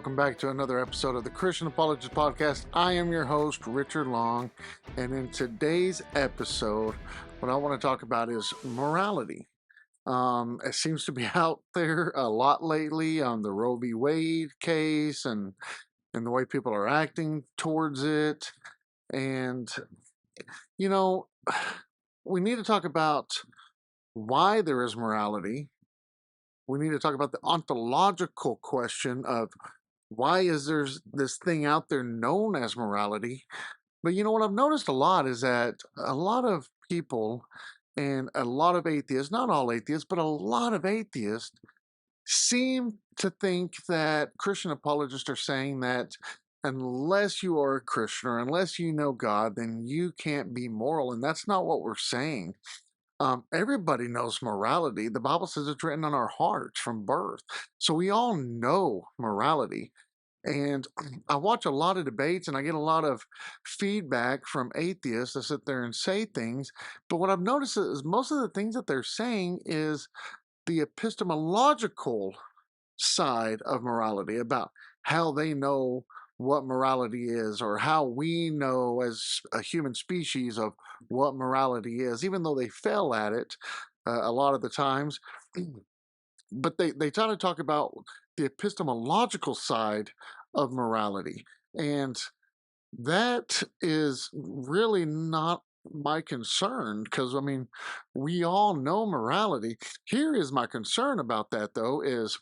welcome back to another episode of the Christian Apologist Podcast. I am your host, Richard Long, and in today's episode, what I want to talk about is morality. It seems to be out there a lot lately on the Roe v. Wade case and the way people are acting towards it. And, you know, we need to talk about why there is morality. We need to talk about the ontological question of why is there this thing out there known as morality. But what I've noticed a lot is that a lot of people and a lot of atheists, not all atheists, but a lot of atheists seem to think that Christian apologists are saying that unless you are a Christian or unless you know God, then you can't be moral. And that's not what we're saying. Everybody knows morality. The Bible says it's written on our hearts from birth. So we all know morality. And I watch a lot of debates and I get a lot of feedback from atheists that sit there and say things. But what I've noticed is most of the things that they're saying is the epistemological side of morality, about how they know what morality is, or how we know as a human species of what morality is, even though they fail at it a lot of the times. But they try to talk about the epistemological side of morality. And that is really not my concern, because we all know morality. Here is my concern about that, though, is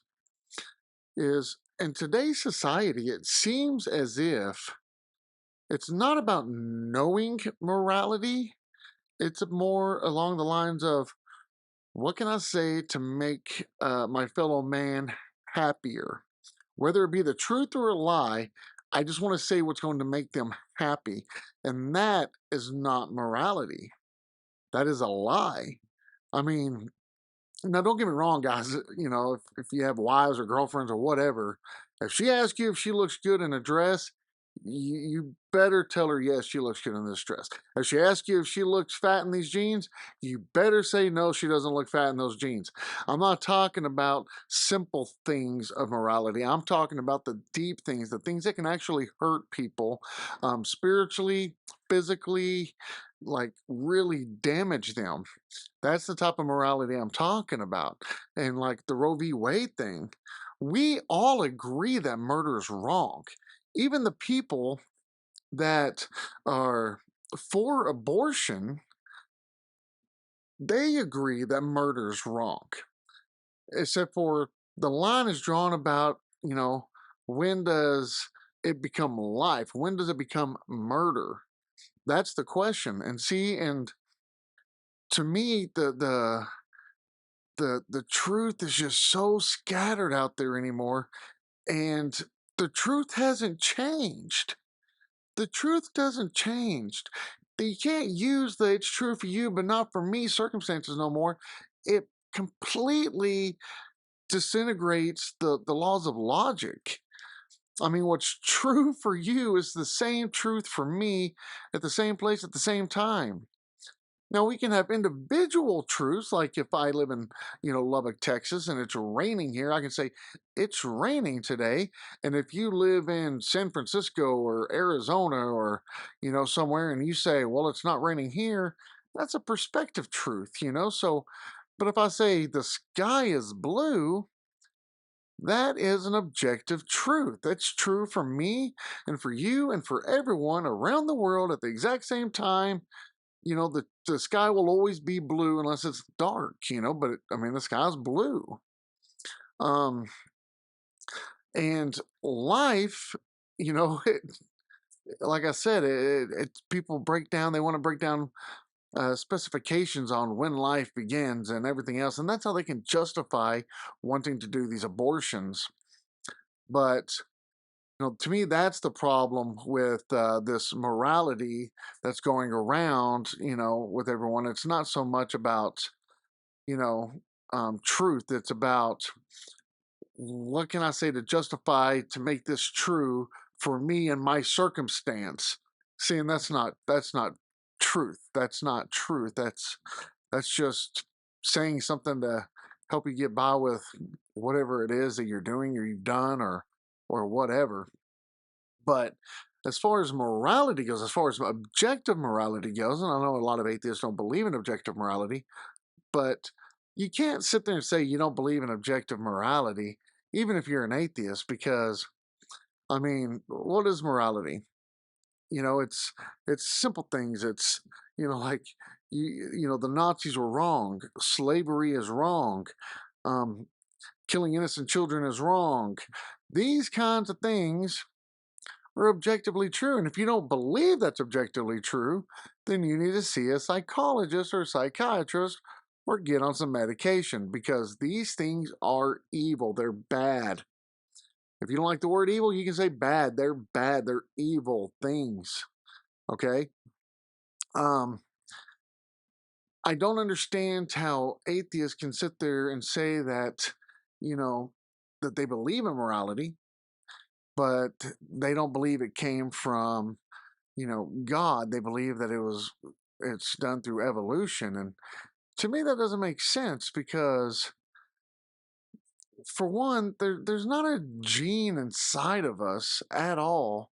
in today's society, it seems as if it's not about knowing morality. It's more along the lines of, what can I say to make my fellow man happier? Whether it be the truth or a lie, I just want to say what's going to make them happy. And that is not morality. That is a lie. I mean, now don't get me wrong, guys. If you have wives or girlfriends or whatever, if she asks you if she looks good in a dress, you better tell her yes, she looks good in this dress. If she asks you if she looks fat in these jeans, you better say no, she doesn't look fat in those jeans. I'm not talking about simple things of morality. I'm talking about the deep things, the things that can actually hurt people spiritually, physically, like really damage them. That's the type of morality I'm talking about. And like the Roe v. Wade thing, we all agree that murder is wrong. Even the people that are for abortion, they agree that murder is wrong. Except for the line is drawn about, when does it become life? When does it become murder? That's the question. And to me, the truth is just so scattered out there anymore, and the truth hasn't changed. The truth doesn't change. You can't use the "it's true for you but not for me" circumstances no more. It completely disintegrates the laws of logic. What's true for you is the same truth for me at the same place at the same time. Now, we can have individual truths, like if I live in, Lubbock, Texas, and it's raining here, I can say, it's raining today. And if you live in San Francisco or Arizona or, somewhere, and you say, well, it's not raining here, that's a perspective truth. So, but if I say the sky is blue, that is an objective truth. That's true for me and for you and for everyone around the world at the exact same time. The sky will always be blue unless it's dark, but the sky's blue. Um, and life, like I said, people break down, they want to break down specifications on when life begins and everything else. And that's how they can justify wanting to do these abortions. But to me, that's the problem with this morality that's going around, with everyone. It's not so much about, you know, truth. It's about, what can I say to justify, to make this true for me and my circumstance. See, and that's not truth. That's not truth. That's just saying something to help you get by with whatever it is that you're doing or you've done, or or whatever. But as far as morality goes, as far as objective morality goes, and I know a lot of atheists don't believe in objective morality, but you can't sit there and say you don't believe in objective morality, even if you're an atheist, because I mean, what is morality? It's simple things. It's like the Nazis were wrong. Slavery is wrong. Um, Killing innocent children is wrong. These kinds of things are objectively true. And if you don't believe that's objectively true, then you need to see a psychologist or a psychiatrist or get on some medication, because these things are evil. They're bad. If you don't like the word evil, you can say bad. They're bad. They're evil things. Okay? Um, I don't understand how atheists can sit there and say that, you know, that they believe in morality, but they don't believe it came from, God. They believe that it's done through evolution. And to me, that doesn't make sense, because for one, there's not a gene inside of us at all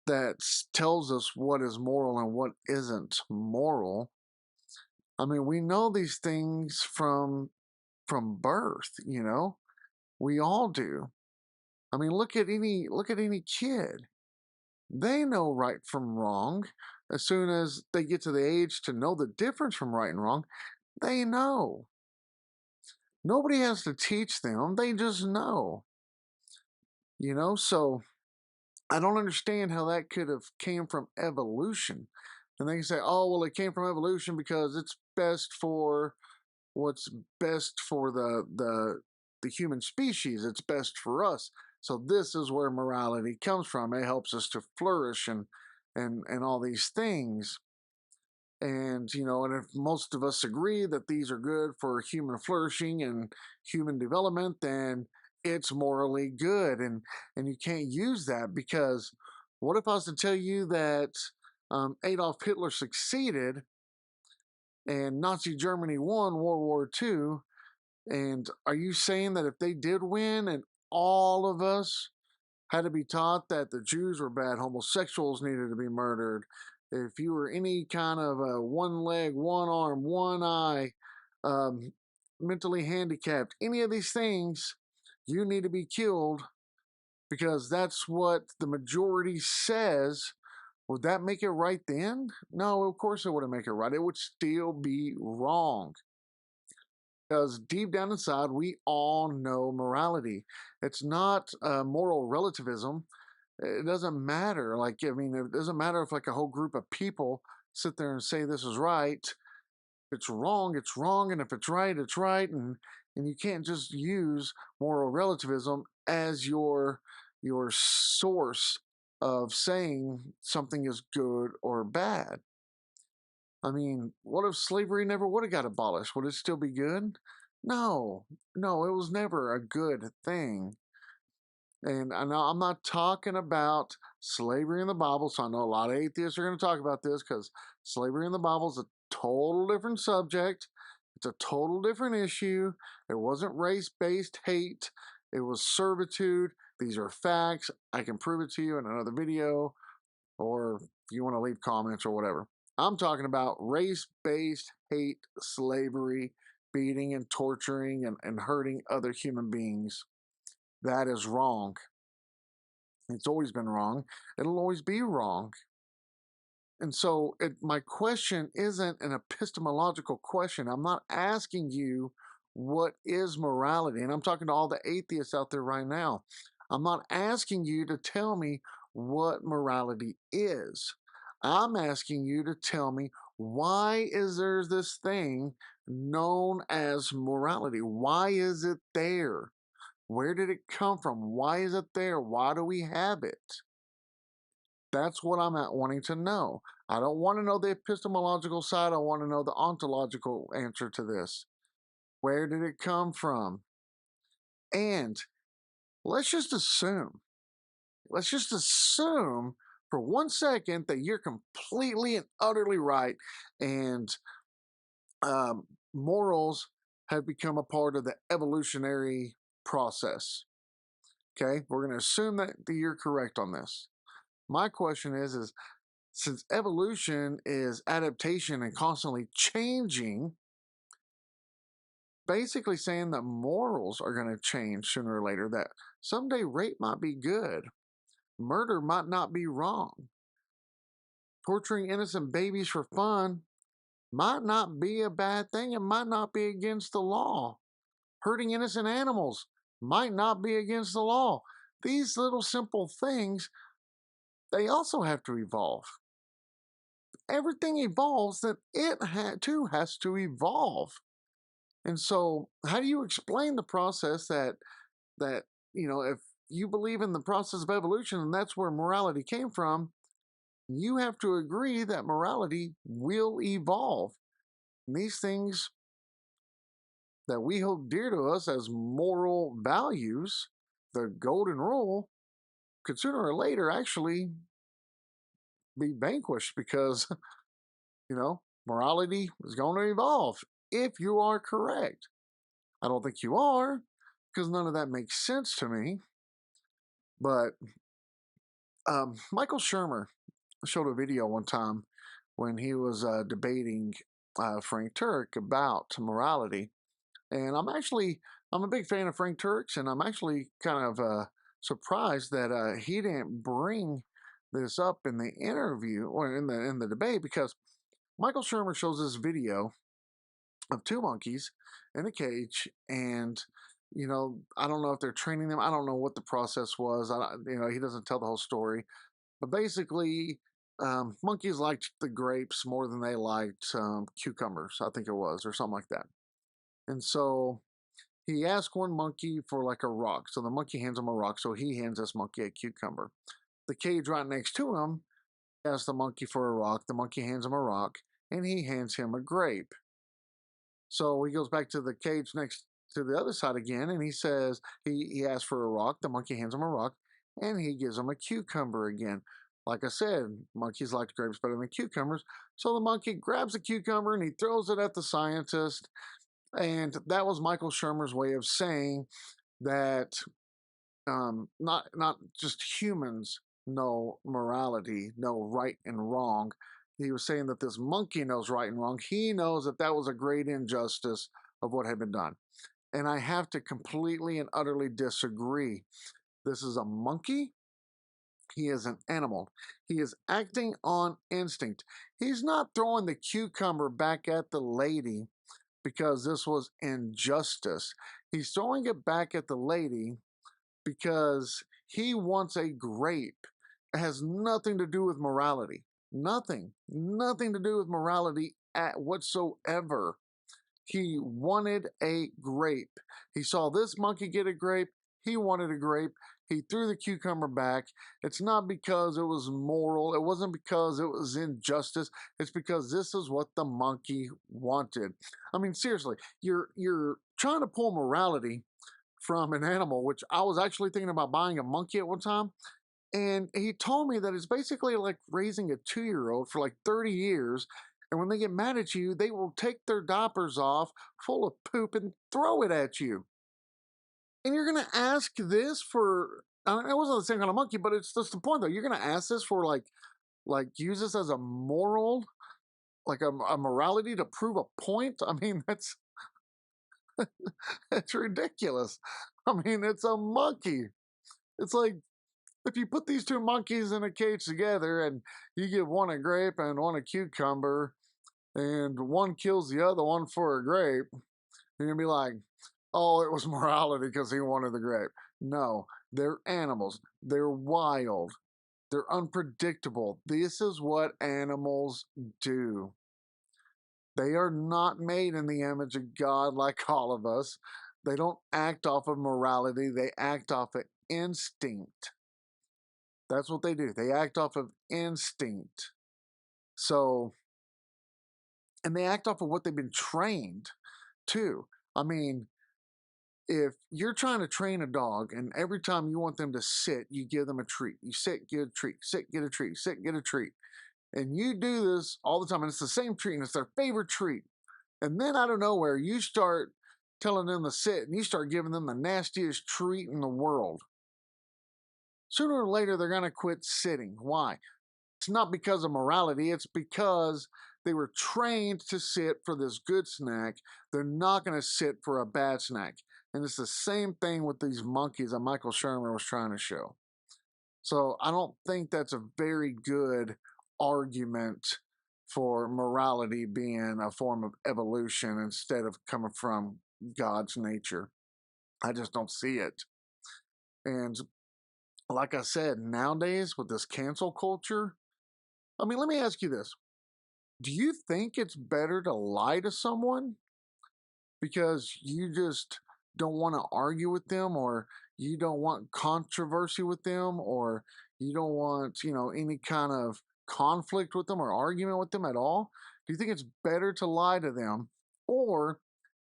that tells us what is moral and what isn't moral. I mean, we know these things from birth, We all do. I mean, look at any kid. They know right from wrong. As soon as they get to the age to know the difference from right and wrong, they know. Nobody has to teach them. They just know. So I don't understand how that could have came from evolution. And they can say, "Oh, well, it came from evolution because it's best for what's best for the human species. It's best for us. So this is where morality comes from. It helps us to flourish and all these things." And if most of us agree that these are good for human flourishing and human development, then it's morally good. And you can't use that, because what if I was to tell you that Adolf Hitler succeeded and Nazi Germany won World War II? And are you saying that if they did win and all of us had to be taught that the Jews were bad, homosexuals needed to be murdered, if you were any kind of one leg, one arm, one eye, um, mentally handicapped, any of these things, you need to be killed because that's what the majority says? Would that make it right then? No, of course it wouldn't make it right. It would still be wrong. Because deep down inside, we all know morality. It's not moral relativism. It doesn't matter. Like, I mean, it doesn't matter if like a whole group of people sit there and say this is right. If it's wrong, it's wrong, and if it's right, it's right. And you can't just use moral relativism as your source of saying something is good or bad. I mean, what if slavery never would have got abolished? Would it still be good? No, no, it was never a good thing. And I know I'm not talking about slavery in the Bible, so I know a lot of atheists are going to talk about this, because slavery in the Bible is a total different subject. It's a total different issue. It wasn't race based hate, it was servitude. These are facts. I can prove it to you in another video, or if you want to leave comments or whatever. I'm talking about race based hate, slavery, beating and torturing and hurting other human beings. That is wrong. It's always been wrong. It'll always be wrong. And so my question isn't an epistemological question. I'm not asking you what is morality. And I'm talking to all the atheists out there right now. I'm not asking you to tell me what morality is. I'm asking you to tell me, why is there this thing known as morality? Why is it there? Where did it come from? Why is it there? Why do we have it? That's what I'm at wanting to know. I don't want to know the epistemological side. I want to know the ontological answer to this. Where did it come from? And let's just assume, let's just assume for 1 second that you're completely and utterly right, and morals have become a part of the evolutionary process. Okay, we're going to assume that you're correct on this. My question is since evolution is adaptation and constantly changing, basically saying that morals are going to change sooner or later, that someday rape might be good, murder might not be wrong, torturing innocent babies for fun might not be a bad thing, it might not be against the law. Hurting innocent animals might not be against the law. These little simple things, they also have to evolve. Everything evolves, that it too has to evolve. And so, how do you explain the process that if you believe in the process of evolution and that's where morality came from, you have to agree that morality will evolve. And these things that we hold dear to us as moral values, the golden rule, could sooner or later actually be vanquished because, morality is going to evolve if you are correct. I don't think you are, because none of that makes sense to me. But Michael Shermer showed a video one time when he was debating Frank Turek about morality. And I'm a big fan of Frank Turek's, and I'm actually kind of surprised that he didn't bring this up in the interview or in the debate, because Michael Shermer shows this video of two monkeys in a cage, and I don't know if they're training them. I don't know what the process was. He doesn't tell the whole story, but basically, monkeys liked the grapes more than they liked cucumbers, I think it was, or something like that. And so he asked one monkey for like a rock. So the monkey hands him a rock. So he hands this monkey a cucumber. The cage right next to him asks the monkey for a rock. The monkey hands him a rock, and he hands him a grape. So he goes back to the cage next to the other side again, and he says he asks for a rock. The monkey hands him a rock, and he gives him a cucumber again. Like I said, monkeys like grapes better than cucumbers. So the monkey grabs a cucumber and he throws it at the scientist. And that was Michael Shermer's way of saying that not just humans know morality, know right and wrong. He was saying that this monkey knows right and wrong. He knows that that was a great injustice of what had been done. And I have to completely and utterly disagree. This is a monkey. He is an animal. He is acting on instinct. He's not throwing the cucumber back at the lady because this was injustice. He's throwing it back at the lady because he wants a grape. It has nothing to do with morality. Nothing to do with morality at whatsoever. He wanted a grape. He saw this monkey get a grape. He wanted a grape. He threw the cucumber back. It's not because it was moral. It wasn't because it was injustice. It's because this is what the monkey wanted. I mean, seriously, you're trying to pull morality from an animal, which I was actually thinking about buying a monkey at one time. And he told me that it's basically like raising a 2-year-old for like 30 years. And when they get mad at you, they will take their diapers off full of poop and throw it at you. And you're going to ask this for, it wasn't the same kind of monkey, but it's just the point though. You're going to ask this for like use this as a moral, like a morality to prove a point. I mean, that's ridiculous. I mean, it's a monkey. It's like, if you put these two monkeys in a cage together and you give one a grape and one a cucumber, and one kills the other one for a grape, you're going to be like, oh, it was morality because he wanted the grape. No, they're animals. They're wild. They're unpredictable. This is what animals do. They are not made in the image of God like all of us. They don't act off of morality. They act off of instinct. That's what they do. They act off of instinct. So, and they act off of what they've been trained to. I mean, if you're trying to train a dog and every time you want them to sit, you give them a treat. You sit, get a treat, sit, get a treat, sit, get a treat. And you do this all the time, and it's the same treat, and it's their favorite treat. And then out of nowhere, you start telling them to sit, and you start giving them the nastiest treat in the world. sooner or later they're going to quit sitting. Why? It's not because of morality, it's because they were trained to sit for this good snack. They're not going to sit for a bad snack. And it's the same thing with these monkeys that Michael Shermer was trying to show. So I don't think that's a very good argument for morality being a form of evolution instead of coming from God's nature. I just don't see it. And like I said, nowadays with this cancel culture, I mean, let me ask you this. Do you think it's better to lie to someone because you just don't want to argue with them, or you don't want controversy with them, or you don't want, any kind of conflict with them or argument with them at all? Do you think it's better to lie to them, or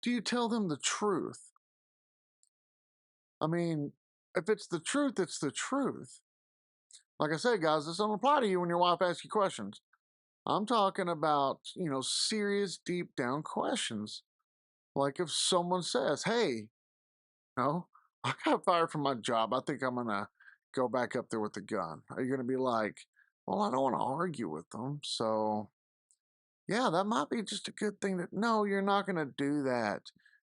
do you tell them the truth? I mean, if it's the truth, it's the truth. Like I said, guys, this doesn't apply to you when your wife asks you questions. I'm talking about, serious, deep down questions. Like if someone says, hey, I got fired from my job. I think I'm going to go back up there with the gun. Are you going to be like, well, I don't want to argue with them. So, yeah, that might be just a good thing that, no, you're not going to do that.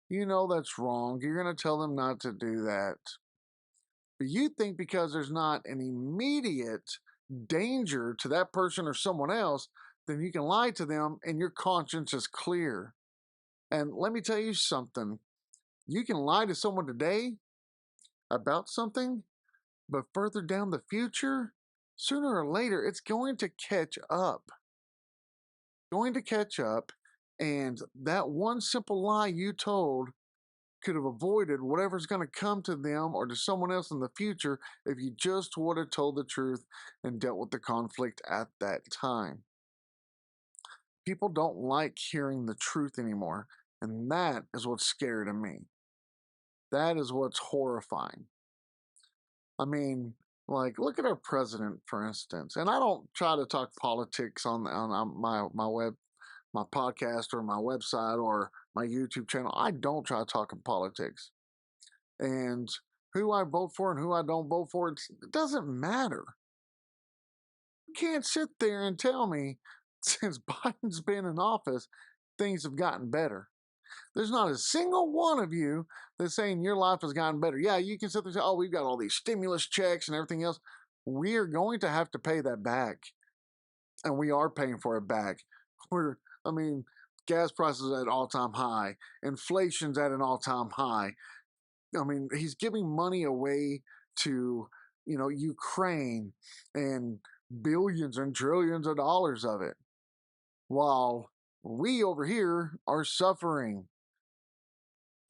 You know that's wrong. You're going to tell them not to do that. But you think because there's not an immediate danger to that person or someone else, then you can lie to them and your conscience is clear. And let me tell you something. You can lie to someone today about something, but further down the future, sooner or later, it's going to catch up. Going to catch up, and that one simple lie you told could have avoided whatever's going to come to them or to someone else in the future if you just would have told the truth and dealt with the conflict at that time. People don't like hearing the truth anymore, and that is what's scary to me. That is what's horrifying. I mean, like, look at our president, for instance. And I don't try to talk politics on my podcast or my website or my YouTube channel. I don't try talking politics. And who I vote for and who I don't vote for, it doesn't matter. You can't sit there and tell me since Biden's been in office, things have gotten better. There's not a single one of you that's saying your life has gotten better. Yeah, you can sit there and say, oh, we've got all these stimulus checks and everything else. We are going to have to pay that back. And we are paying for it back. I mean, gas prices at an all-time high. Inflation's at an all-time high. I mean, he's giving money away to, Ukraine, and billions and trillions of dollars of it, while we over here are suffering.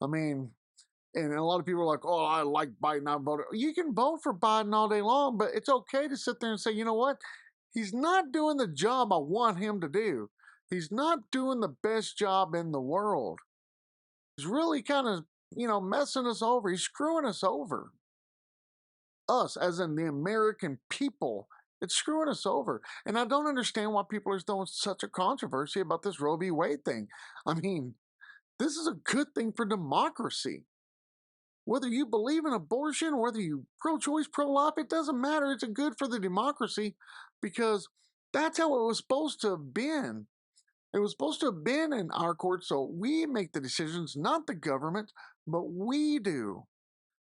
I mean, and a lot of people are like, oh, I like Biden, I voted. You can vote for Biden all day long, but it's okay to sit there and say, you know what? He's not doing the job I want him to do. He's not doing the best job in the world. He's really kind of, messing us over. He's screwing us over. Us, as in the American people. It's screwing us over. And I don't understand why people are throwing such a controversy about this Roe v. Wade thing. I mean, this is a good thing for democracy. Whether you believe in abortion, whether you pro-choice, pro-life, it doesn't matter. It's good for the democracy because that's how it was supposed to have been. It was supposed to have been in our court, so we make the decisions, not the government, but we do.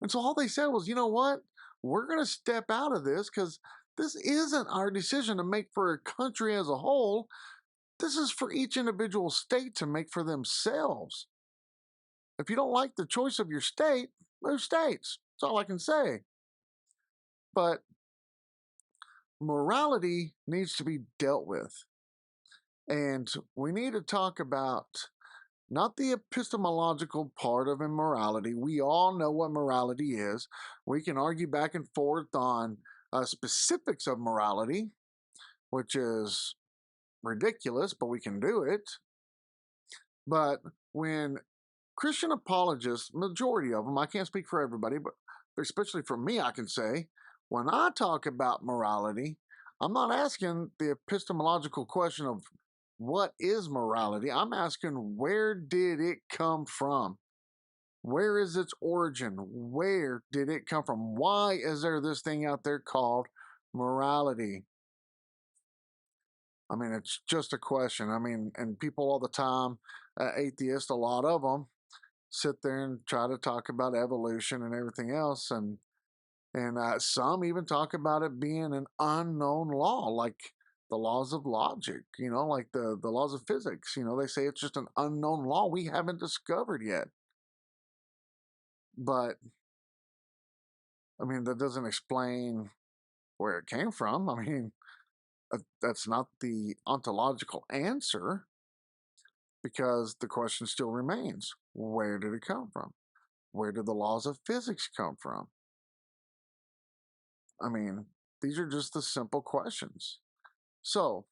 And so all they said was, you know what? We're going to step out of this because this isn't our decision to make for a country as a whole. This is for each individual state to make for themselves. If you don't like the choice of your state, move states. That's all I can say. But morality needs to be dealt with. And we need to talk about not the epistemological part of immorality. We all know what morality is. We can argue back and forth on specifics of morality, which is ridiculous, but we can do it. But when Christian apologists, majority of them, I can't speak for everybody, but especially for me, I can say, when I talk about morality, I'm not asking the epistemological question of what is morality. I'm asking, where did it come from? Where is its origin? Where did it come from? Why is there this thing out there called morality? I mean, it's just a question. I mean, and people all the time, atheists, a lot of them, sit there and try to talk about evolution and everything else, and some even talk about it being an unknown law, like the laws of logic. Like the laws of physics. They say it's just an unknown law we haven't discovered yet. But I mean, that doesn't explain where it came from. I mean, that's not the ontological answer, because the question still remains: where did it come from? Where did the laws of physics come from? I mean, these are just the simple questions. So,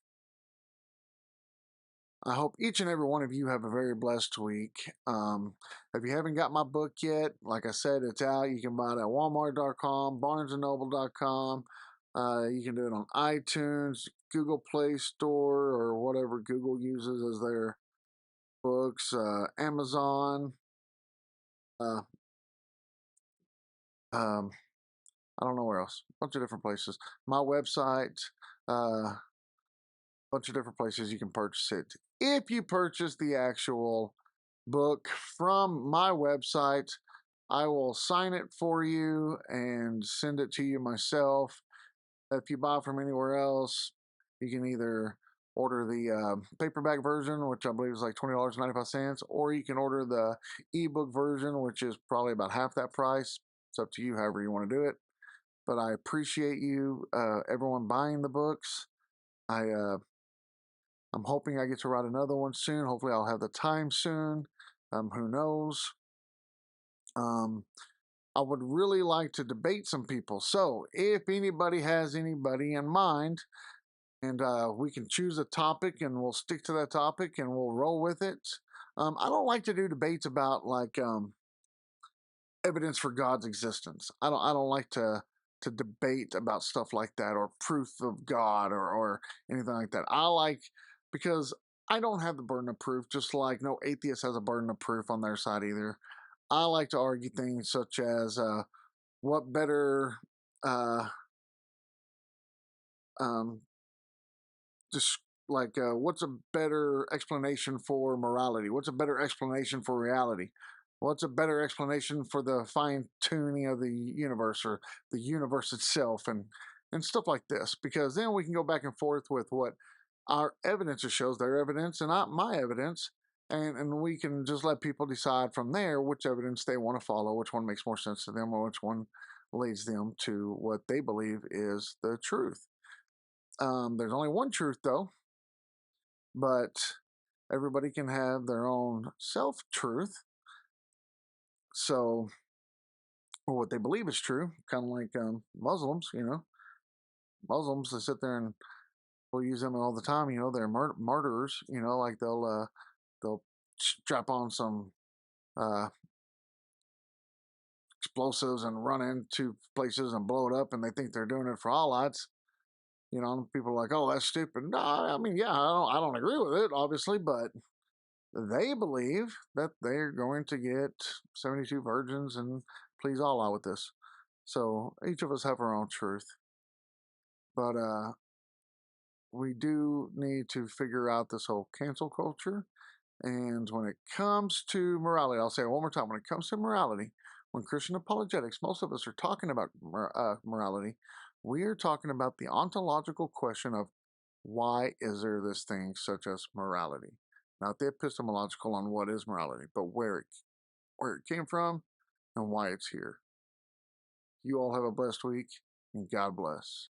I hope each and every one of you have a very blessed week. If you haven't got my book yet, like I said, it's out. You can buy it at walmart.com, barnesandnoble.com. You can do it on iTunes, Google Play Store, or whatever Google uses as their books, Amazon. Uh, um, I don't know where else. A bunch of different places. My website. Bunch of different places you can purchase it. If you purchase the actual book from my website, I will sign it for you and send it to you myself. If you buy from anywhere else, you can either order the paperback version, which I believe is like $20.95, or you can order the ebook version, which is probably about half that price. It's up to you, however you want to do it. But I appreciate you, everyone buying the books. I'm hoping I get to write another one soon. Hopefully, I'll have the time soon. Who knows? I would really like to debate some people. So, if anybody has anybody in mind, and we can choose a topic and we'll stick to that topic and we'll roll with it. I don't like to do debates about like evidence for God's existence. I don't like to debate about stuff like that, or proof of God, or anything like that. I like, because I don't have the burden of proof, just like no atheist has a burden of proof on their side either. I like to argue things such as what better uh, um, just like what's a better explanation for morality? What's a better explanation for reality? What's a better explanation for the fine tuning of the universe, or the universe itself, and stuff like this? Because then we can go back and forth with what our evidence shows, their evidence and not my evidence, and we can just let people decide from there which evidence they want to follow, which one makes more sense to them, or which one leads them to what they believe is the truth. There's only one truth, though, but everybody can have their own self truth. So, or what they believe is true, kind of like Muslims. Muslims, they sit there and we'll use them all the time. They're murderers. Like they'll strap on some uh, explosives and run into places and blow it up, and they think they're doing it for Allah. People are like, "Oh, that's stupid." No, I mean, yeah, I don't agree with it, obviously, but they believe that they're going to get 72 virgins and please Allah with this. So each of us have our own truth, but we do need to figure out this whole cancel culture. And when it comes to morality, I'll say it one more time. When it comes to morality, when Christian apologetics, most of us are talking about morality, we are talking about the ontological question of why is there this thing such as morality? Not the epistemological on what is morality, but where it came from and why it's here. You all have a blessed week, and God bless.